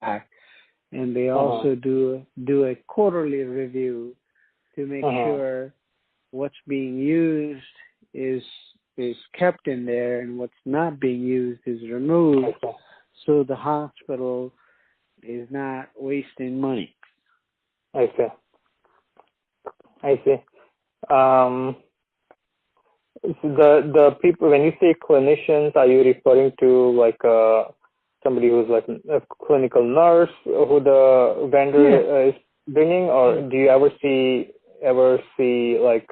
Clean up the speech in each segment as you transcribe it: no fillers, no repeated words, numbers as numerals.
back, and they also do a quarterly review to make sure what's being used is kept in there and what's not being used is removed, so the hospital is not wasting money. I see. The people, when you say clinicians, are you referring to like somebody who's like a clinical nurse who the vendor is bringing, or do you ever see like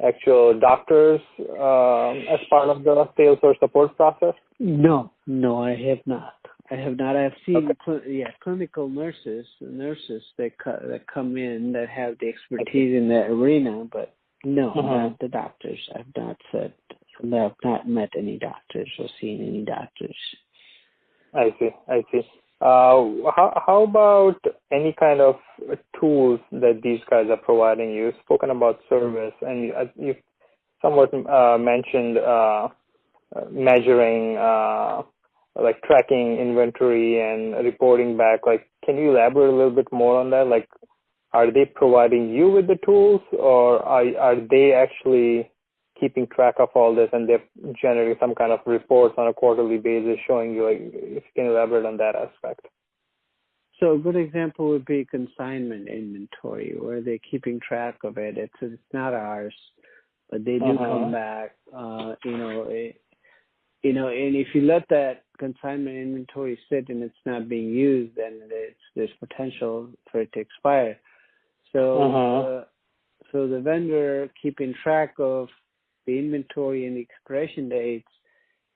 actual doctors as part of the sales or support process? No, I have not. I've seen clinical nurses that come in that have the expertise in that arena, but no, not the doctors. I've not met any doctors or seen any doctors. I see. How about any kind of tools that these guys are providing you? You've spoken about service, and you've somewhat mentioned measuring, like tracking inventory and reporting back. Like, can you elaborate a little bit more on that? Like, are they providing you with the tools, or are they actually keeping track of all this and they're generating some kind of reports on a quarterly basis showing you? Like, if you can elaborate on that aspect. So a good example would be consignment inventory, where they're keeping track of it. It's not ours, but they do come back. And if you let that consignment inventory sit and it's not being used, then there's potential for it to expire. So, so the vendor keeping track of the inventory and the expiration dates,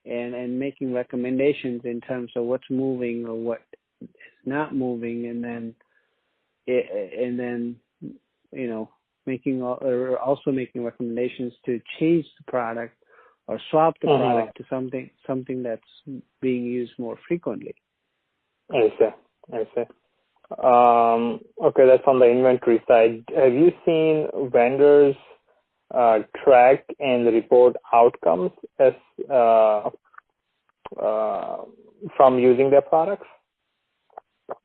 and making recommendations in terms of what's moving or what is not moving, and then making recommendations to change the product or swap the product to something that's being used more frequently. I see. Okay, that's on the inventory side. Have you seen vendors track and report outcomes as from using their products?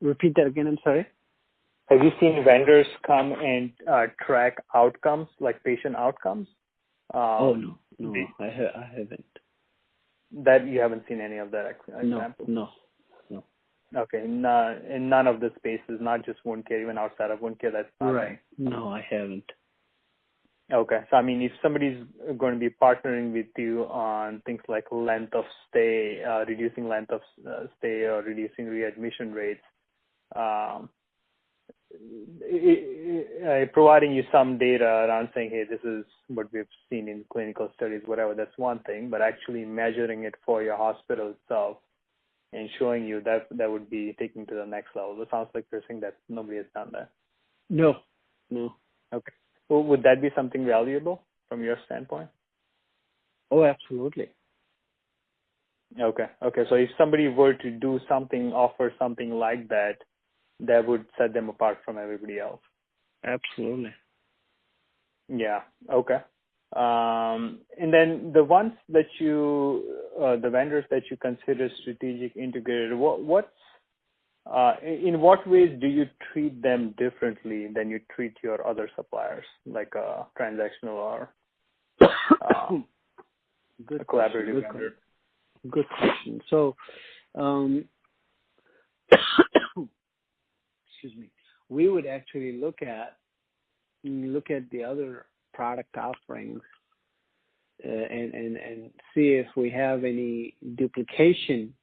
Repeat that again, I'm sorry. Have you seen vendors come and track outcomes, like patient outcomes? No, I haven't. That you haven't seen any of that example? No. Okay, in none of the spaces, not just wound care, even outside of wound care, that's not right. No, I haven't. Okay, so I mean, if somebody's going to be partnering with you on things like length of stay, reducing length of stay, or reducing readmission rates, providing you some data around saying, hey, this is what we've seen in clinical studies, whatever, that's one thing, but actually measuring it for your hospital itself and showing you that would be taking to the next level. It sounds like you're saying that nobody has done that. No. Okay. Well, would that be something valuable from your standpoint? Oh, absolutely. Okay. So if somebody were to do something, offer something like that, that would set them apart from everybody else. Absolutely. Yeah. Okay. And then the ones that the vendors that you consider strategic integrated, in what ways do you treat them differently than you treat your other suppliers, like a transactional or a collaborative vendor? Good question. So, excuse me, we would actually look at the other product offerings and see if we have any duplication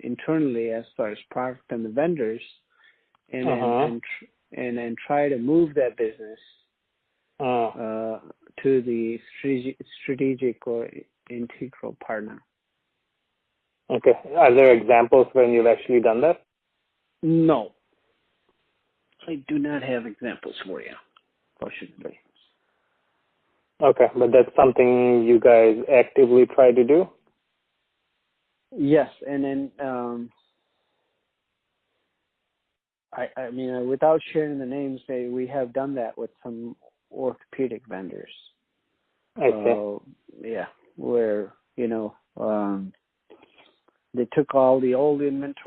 internally as far as product and the vendors, and try to move that business to the strategic or integral partner. Okay. Are there examples when you've actually done that? No. I do not have examples for you, fortunately. Okay, but that's something you guys actively try to do? Yes, and then I mean, without sharing the names, we have done that with some orthopedic vendors. I see. Yeah, where They took all the old inventory